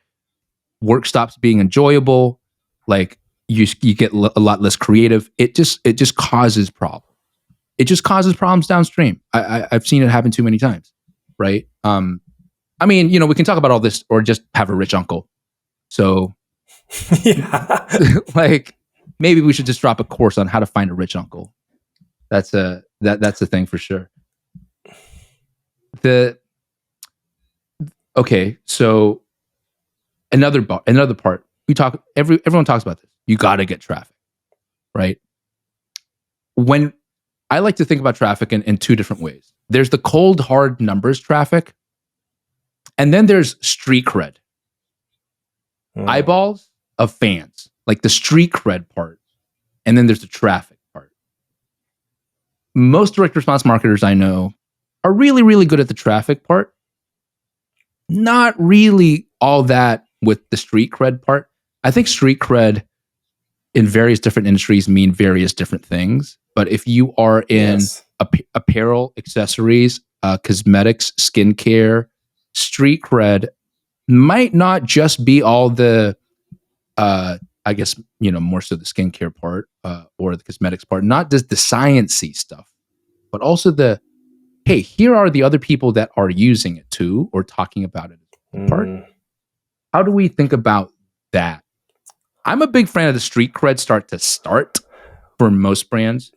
Work stops being enjoyable. Like you get a lot less creative. It just causes problems. It just causes problems downstream. I've seen it happen too many times, right? I mean, we can talk about all this or just have a rich uncle. So, like, maybe we should just drop a course on how to find a rich uncle. That's a thing for sure. Okay, so another part everyone talks about this. You got to get traffic, right? When I like to think about traffic in 2 different ways. There's the cold, hard numbers traffic, and then there's street cred. Eyeballs of fans, like the street cred part, and then there's the traffic part. Most direct response marketers I know are really, really good at the traffic part. Not really all that with the street cred part. I think street cred in various different industries mean various different things. But if you are in apparel, accessories, cosmetics, skincare, street cred might not just be all the, I guess, more so the skincare part or the cosmetics part, not just the sciencey stuff, but also the, hey, here are the other people that are using it too or talking about it part. How do we think about that? I'm a big fan of the street cred start for most brands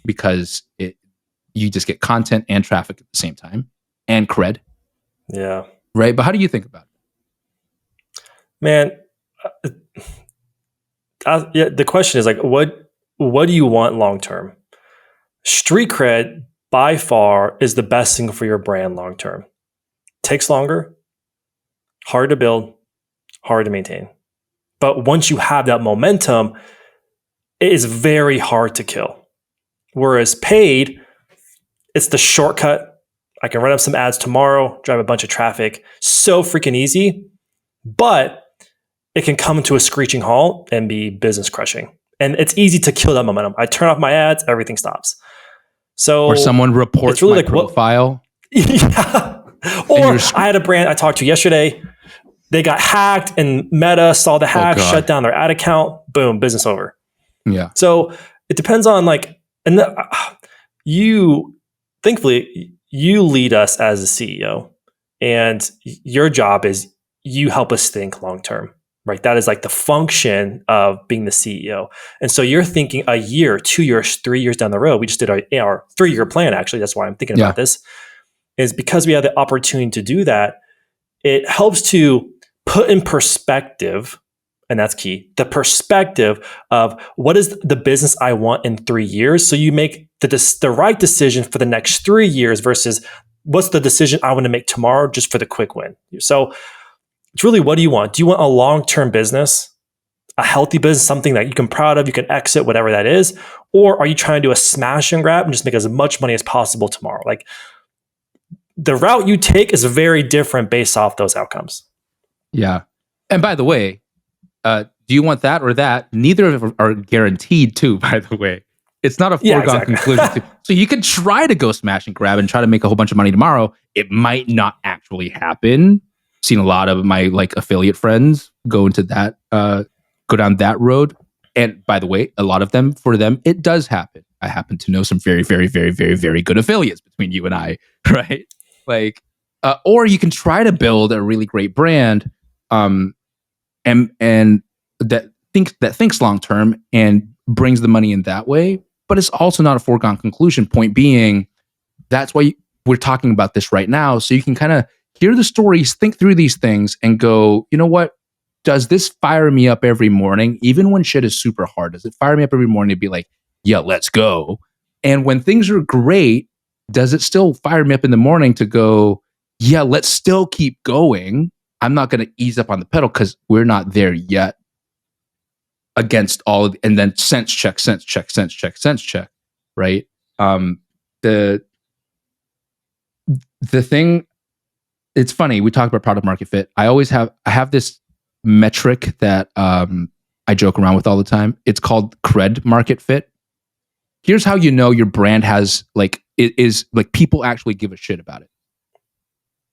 because you just get content and traffic at the same time and cred. Yeah. Right. But how do you think about it? Man, the question is like, what do you want long term? Street cred by far is the best thing for your brand long term. Takes longer, hard to build, hard to maintain. But once you have that momentum, it is very hard to kill. Whereas paid, it's the shortcut. I can run up some ads tomorrow, drive a bunch of traffic. So freaking easy. But it can come to a screeching halt and be business crushing. And it's easy to kill that momentum. I turn off my ads, everything stops. So Or someone reports it's really my like profile. Yeah. Or I had a brand I talked to yesterday. They got hacked and Meta saw the hack, shut down their ad account. Boom, business over. Yeah. So it depends on like, and you, thankfully, you lead us as a CEO, and your job is you help us think long term, right? That is like the function of being the CEO. And so you're thinking a year, 2 years, 3 years down the road. We just did our 3-year plan, actually. That's why I'm thinking about this, is because we have the opportunity to do that. It helps to put in perspective, and that's key, the perspective of what is the business I want in 3 years. So you make the right decision for the next 3 years versus what's the decision I want to make tomorrow just for the quick win. So it's really, what do you want? Do you want a long-term business, a healthy business, something that you can proud of, you can exit, whatever that is? Or are you trying to do a smash and grab and just make as much money as possible tomorrow? Like, the route you take is very different based off those outcomes. Yeah. And by the way, do you want that or that? Neither of them are guaranteed to, by the way. It's not a foregone conclusion. So you could try to go smash and grab and try to make a whole bunch of money tomorrow. It might not actually happen. Seen a lot of my like affiliate friends go into that, go down that road. And by the way, a lot of them, for them, it does happen. I happen to know some very, very, very, very, very good affiliates between you and I, right? Like, or you can try to build a really great brand, and that thinks long term and brings the money in that way. But it's also not a foregone conclusion. Point being, that's why we're talking about this right now, so you can kind of hear the stories, think through these things, and go, you know what? Does this fire me up every morning, even when shit is super hard? Does it fire me up every morning to be like, yeah, let's go? And when things are great, does it still fire me up in the morning to go, yeah, let's still keep going? I'm not going to ease up on the pedal because we're not there yet. Against all of, and then sense check, right? The thing, it's funny, we talk about product market fit. I have this metric that I joke around with all the time. It's called Cred market fit. Here's how you know your brand has like, it is like people actually give a shit about it.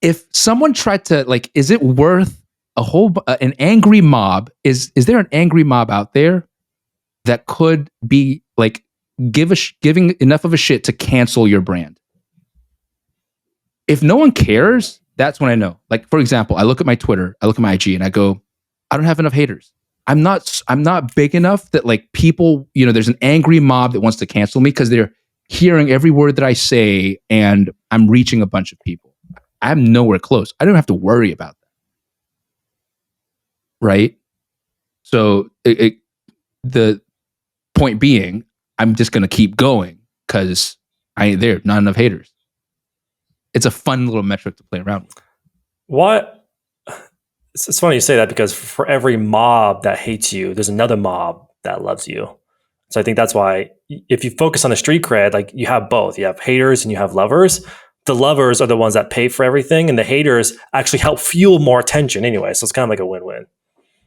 If someone tried to like, is it worth an angry mob? Is there an angry mob out there that could be like giving enough of a shit to cancel your brand? If no one cares, that's when I know. Like, for example, I look at my Twitter, I look at my IG, and I go, I don't have enough haters. I'm not big enough that like people, you know, there's an angry mob that wants to cancel me because they're hearing every word that I say and I'm reaching a bunch of people. I'm nowhere close. I don't have to worry about that. Right? So the point being, I'm just going to keep going because I ain't there. Not enough haters. It's a fun little metric to play around with. What? It's funny you say that because for every mob that hates you, there's another mob that loves you. So I think that's why if you focus on the street cred, like you have both. You have haters and you have lovers. The lovers are the ones that pay for everything, and the haters actually help fuel more attention anyway. So it's kind of like a win-win.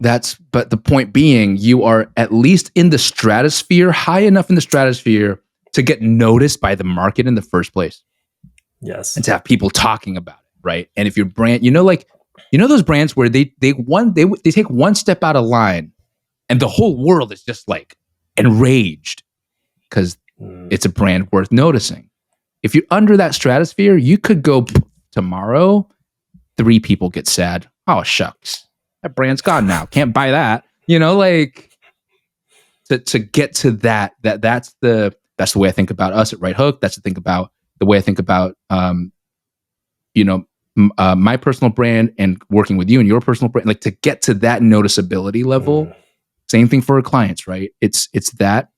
But the point being, you are at least in the stratosphere, high enough in the stratosphere to get noticed by the market in the first place. Yes. And to have people talking about it, right? And if your brand, you know those brands where they take one step out of line and the whole world is just like enraged because it's a brand worth noticing. If you're under that stratosphere, you could go tomorrow, 3 people get sad. Oh, shucks. That brand's gone now. Can't buy that. You know, like to get to that's the way I think about us at Right Hook. That's the way I think about my personal brand and working with you and your personal brand. Like to get to that noticeability level. Same thing for our clients, right? It's that,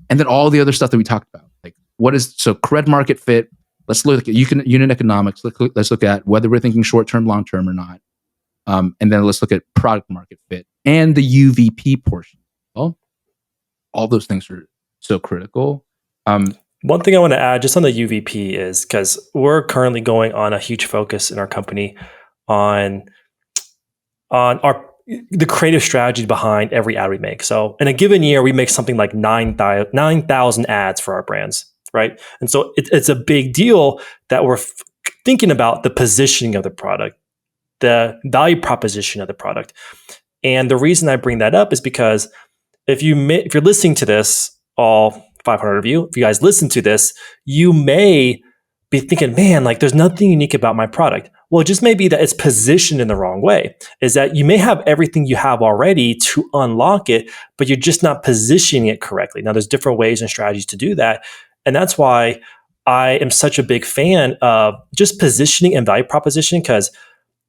and then all the other stuff that we talked about. Like Cred market fit. Let's look at unit economics. Let's look at whether we're thinking short term, long term, or not. And then let's look at product market fit and the UVP portion. Well, all those things are so critical. One thing I want to add just on the UVP is because we're currently going on a huge focus in our company on our the creative strategy behind every ad we make. So in a given year, we make something like 9,000 ads for our brands, right? And so it's a big deal that we're thinking about the positioning of the product, the value proposition of the product. And the reason I bring that up is because if you're listening to this, all 500 of you, if you guys listen to this, you may be thinking, man, like there's nothing unique about my product. Well, it just may be that it's positioned in the wrong way. Is that you may have everything you have already to unlock it, but you're just not positioning it correctly. Now, there's different ways and strategies to do that. And that's why I am such a big fan of just positioning and value proposition, because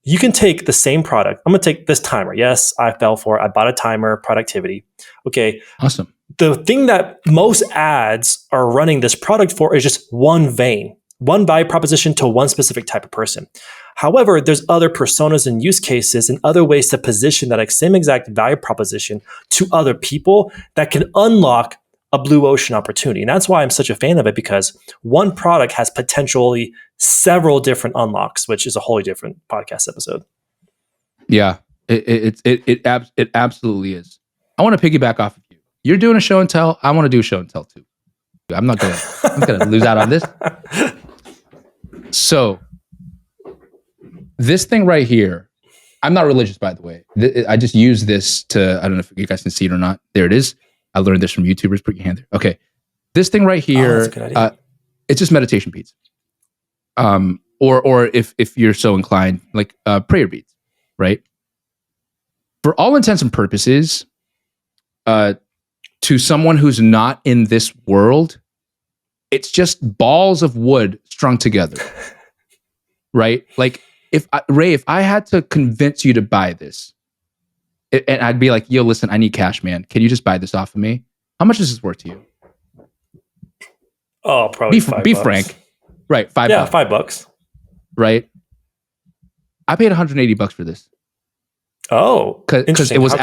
you can take the same product. I'm going to take this timer. Yes, I fell for it. I bought a timer, productivity. Okay. Awesome. The thing that most ads are running this product for is just one vein, one value proposition to one specific type of person. However, there's other personas and use cases and other ways to position that same exact value proposition to other people that can unlock a blue ocean opportunity. And that's why I'm such a fan of it, because one product has potentially several different unlocks, which is a wholly different podcast episode. Yeah, it absolutely is. I want to piggyback off of you. You're doing a show and tell. I want to do a show and tell too. I'm not gonna lose out on this. So this thing right here, I'm not religious, by the way. I just use this to, I don't know if you guys can see it or not. There it is. I learned this from YouTubers. Put your hand there. Okay. This thing right here, that's a good idea. It's just meditation beats. Or if you're so inclined, like prayer beats, right? For all intents and purposes, to someone who's not in this world, it's just balls of wood strung together, right? Like if I had to convince you to buy this, and I'd be like, yo, listen, I need cash, man. Can you just buy this off of me? How much is this worth to you? Oh, probably be frank. Right, $5. Yeah, $5. Right? I paid $180 for this. Oh, because it was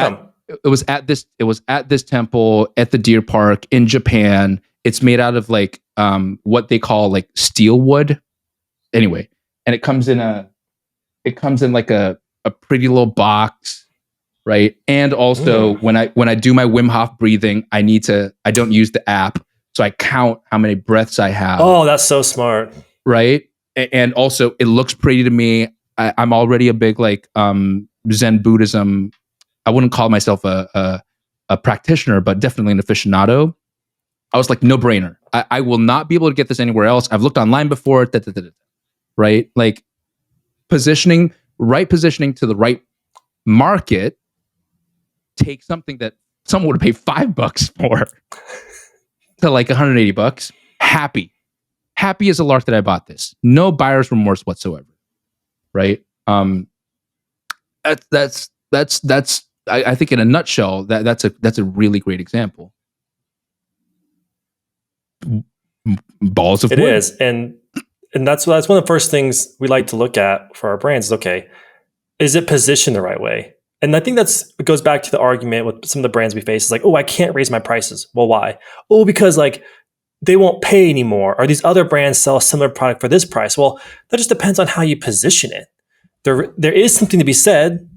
at this temple at the deer park in Japan. It's made out of like what they call like steel wood. Anyway, and it comes in like a pretty little box, right? And also when I do my Wim Hof breathing, I don't use the app, so I count how many breaths I have. Oh, that's so smart. Right? And also it looks pretty to me. I'm already a big like Zen Buddhism. I wouldn't call myself a practitioner, but definitely an aficionado. I was like, no brainer. I will not be able to get this anywhere else. I've looked online before, right? Like positioning to the right market. Take something that someone would pay $5 for to like $180. Happy as a lark that I bought this. No buyer's remorse whatsoever. Right? That's I think in a nutshell that's a really great example. Balls of wood. It is, and that's one of the first things we like to look at for our brands. Is, okay, is it positioned the right way? And I think it goes back to the argument with some of the brands we face. It's like, oh, I can't raise my prices. Well, why? Oh, because like they won't pay anymore, or these other brands sell a similar product for this price. Well, that just depends on how you position it. There is something to be said,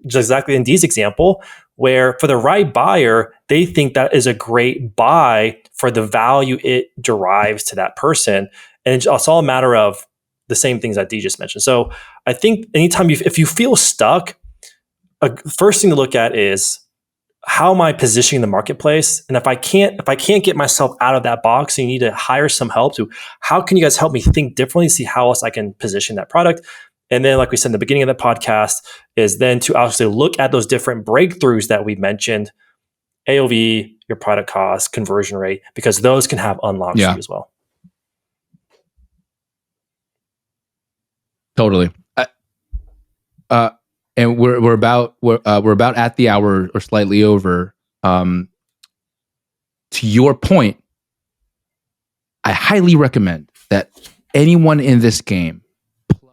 just exactly in Dee's example, where for the right buyer, they think that is a great buy for the value it derives to that person. And it's all a matter of the same things that Dee just mentioned. So I think anytime if you feel stuck, first thing to look at is, how am I positioning the marketplace? And if I can't get myself out of that box, you need to hire some help to, how can you guys help me think differently, see how else I can position that product? And then, like we said in the beginning of the podcast, is then to actually look at those different breakthroughs that we mentioned, AOV, your product cost, conversion rate, because those can have unlocks for you as well. Totally. And we're about at the hour or slightly over. To your point, I highly recommend that anyone in this game plug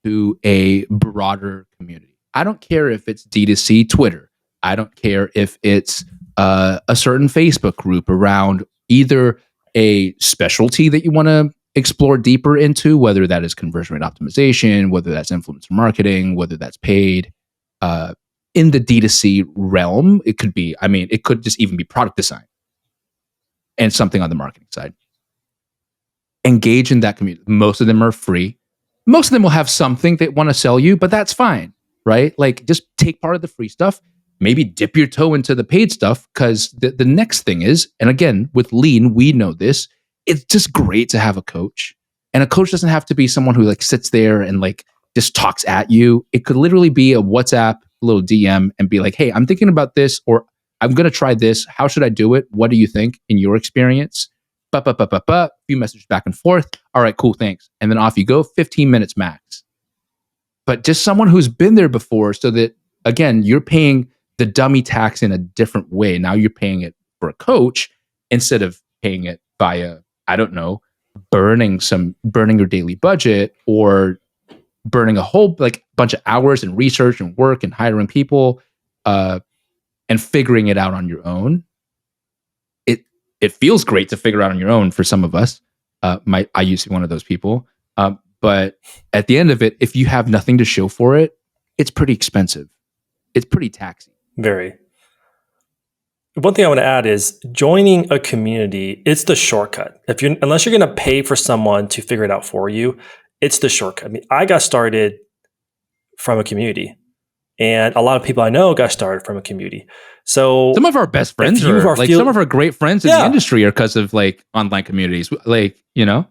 to a broader community. I don't care if it's D2C Twitter. I don't care if it's a certain Facebook group around either a specialty that you want to explore deeper into, whether that is conversion rate optimization, whether that's influencer marketing, whether that's paid. in the D2C realm. It could be, I mean, it could just even be product design and something on the marketing side. Engage in that community. Most of them are free. Most of them will have something they want to sell you, but that's fine, right? Like, just take part of the free stuff, maybe dip your toe into the paid stuff, because the next thing is, and again, with lean, we know this, it's just great to have a coach. And a coach doesn't have to be someone who like sits there and like just talks at you. It could literally be a WhatsApp little DM and be like, hey, I'm thinking about this, or I'm going to try this. How should I do it? What do you think in your experience? Few messages back and forth. All right, cool, thanks. And then off you go, 15 minutes max. But just someone who's been there before, so that, again, you're paying the dummy tax in a different way. Now you're paying it for a coach instead of paying it via, I don't know, burning your daily budget, or burning a whole like bunch of hours and research and work and hiring people and figuring it out on your own. It feels great to figure out on your own for some of us. I used to be one of those people. But at the end of it, if you have nothing to show for it, it's pretty expensive. It's pretty taxing. Very. One thing I want to add is joining a community. It's the shortcut. Unless you're going to pay for someone to figure it out for you, it's the shortcut. I mean, I got started from a community, and a lot of people I know got started from a community. So some of our best friends some of our great friends in the industry are because of like online communities, like, you know.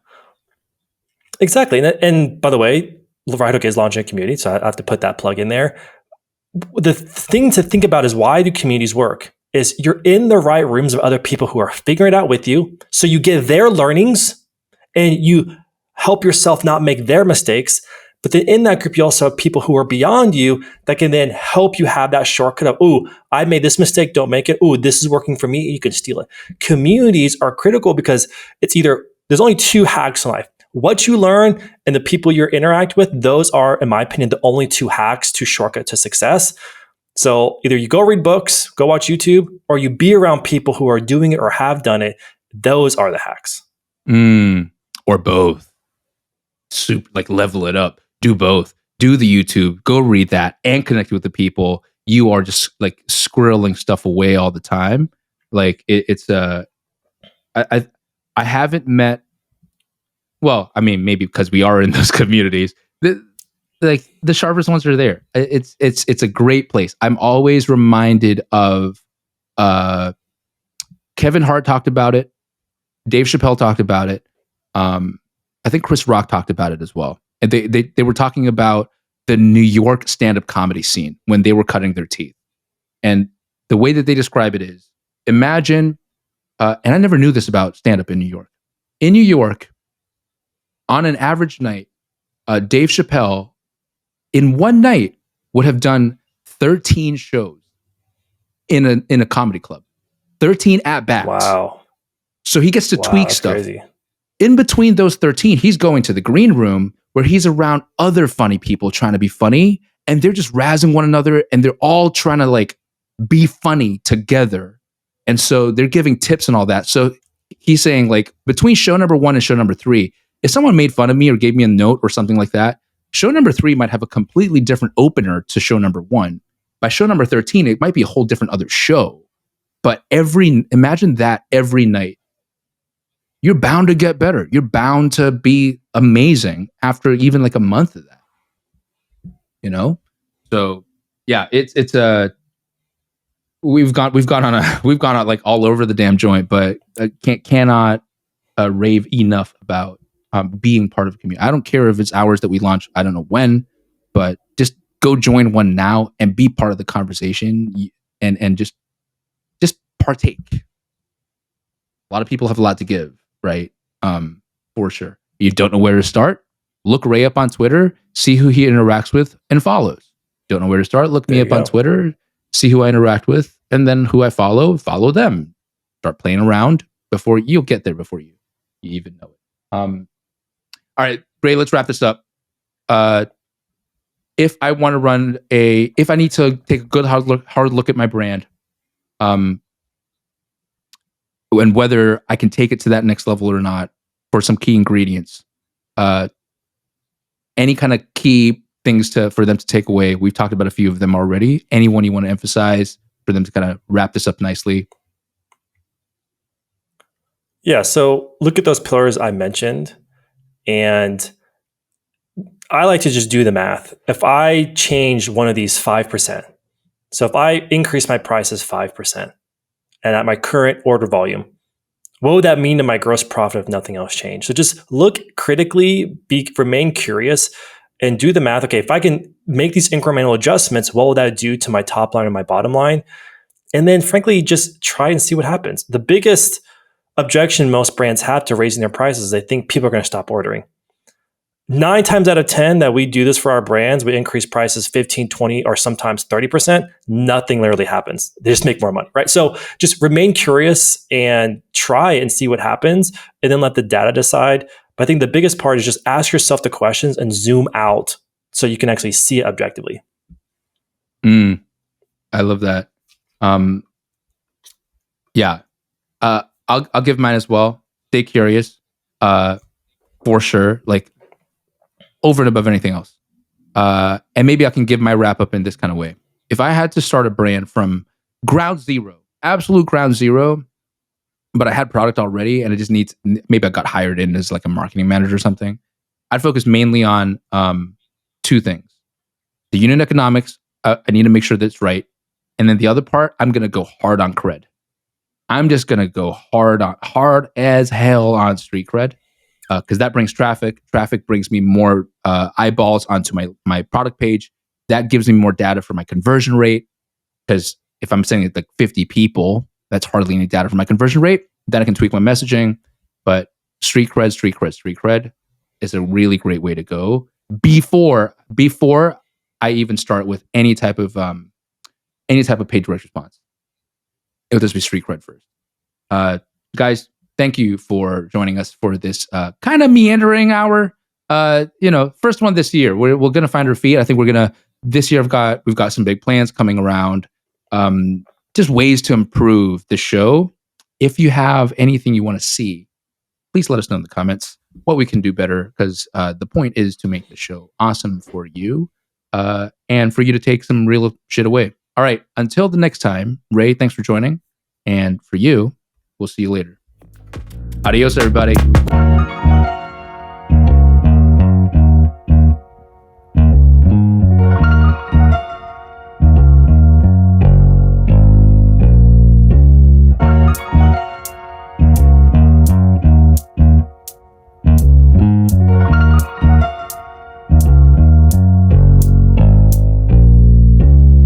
Exactly. And by the way, Right Hook is launching a community, so I have to put that plug in there. The thing to think about is, why do communities work? Is you're in the right rooms of other people who are figuring it out with you, so you get their learnings and you help yourself not make their mistakes. But then in that group, you also have people who are beyond you that can then help you have that shortcut of, ooh, I made this mistake, don't make it. Ooh, this is working for me, you can steal it. Communities are critical because it's either, there's only two hacks in life. What you learn and the people you interact with, those are, in my opinion, the only two hacks to shortcut to success. So either you go read books, go watch YouTube, or you be around people who are doing it or have done it. Those are the hacks. Or both. Super, like, level it up. Do both. Do the YouTube, go read that, and connect with the people. You are just like squirreling stuff away all the time. Like, I haven't met, well, I mean, maybe because we are in those communities, the sharpest ones are there. It's a great place. I'm always reminded of Kevin Hart talked about it. Dave Chappelle talked about it. I think Chris Rock talked about it as well. And they were talking about the New York stand-up comedy scene when they were cutting their teeth. And the way that they describe it is, imagine, and I never knew this about stand-up in New York. In New York, on an average night, Dave Chappelle, in one night, would have done 13 shows in a comedy club. 13 at-bats. Wow. So he gets to tweak stuff. Crazy. In between those 13, he's going to the green room where he's around other funny people trying to be funny, and they're just razzing one another, and they're all trying to like be funny together. And so they're giving tips and all that. So he's saying, like, between show number 1 and show number 3, if someone made fun of me or gave me a note or something like that, show number 3 might have a completely different opener to show number 1. By show number 13, it might be a whole different other show. But imagine that every night. You're bound to get better. You're bound to be amazing after even like a month of that. You know? So yeah, we've gone on like all over the damn joint, but I cannot rave enough about being part of a community. I don't care if it's hours that we launch, I don't know when, but just go join one now and be part of the conversation and just partake. A lot of people have a lot to give, right? For sure. You don't know where to start? Look Ray up on Twitter, see who he interacts with and follows. Don't know where to start? Look me up on Twitter, see who I interact with, and then who I follow them. Start playing around before you'll get there before you even know it. All right, Ray, let's wrap this up. If I want to run if I need to take a good hard look at my brand, and whether I can take it to that next level or not, for some key ingredients, any kind of key things for them to take away? We've talked about a few of them already. Anyone you want to emphasize for them to kind of wrap this up nicely? Yeah. So look at those pillars I mentioned, and I like to just do the math. If I change one of these 5%, so if I increase my prices 5% and at my current order volume, what would that mean to my gross profit if nothing else changed? So just look critically, remain curious, and do the math. Okay, if I can make these incremental adjustments, what will that do to my top line and my bottom line? And then, frankly, just try and see what happens. The biggest objection most brands have to raising their prices is they think people are going to stop ordering. 9 times out of 10 that we do this for our brands, we increase prices 15, 20, or sometimes 30%. Nothing literally happens. They just make more money, right? So just remain curious and try and see what happens, and then let the data decide. But I think the biggest part is just ask yourself the questions and zoom out so you can actually see it objectively. I love that. Yeah. I'll give mine as well. Stay curious, for sure. Like, over and above anything else. And maybe I can give my wrap up in this kind of way. If I had to start a brand from ground zero, absolute ground zero, but I had product already and it just needs, maybe I got hired in as like a marketing manager or something, I'd focus mainly on 2 things. The unit economics, I need to make sure that's right. And then the other part, I'm going to go hard on cred. I'm just going to go hard as hell on street cred. Because that brings traffic. Traffic brings me more eyeballs onto my product page. That gives me more data for my conversion rate. Because if I'm sending it like 50 people, that's hardly any data for my conversion rate. Then I can tweak my messaging. But street cred is a really great way to go before I even start with any type of paid direct response. It would just be street cred first. Guys, thank you for joining us for this kind of meandering hour. First one this year. We're gonna find our feet. I think this year we've got some big plans coming around. Just ways to improve the show. If you have anything you want to see, please let us know in the comments what we can do better. Because the point is to make the show awesome for you, and for you to take some real shit away. All right. Until the next time, Ray, thanks for joining, and for you, we'll see you later. Adios, everybody.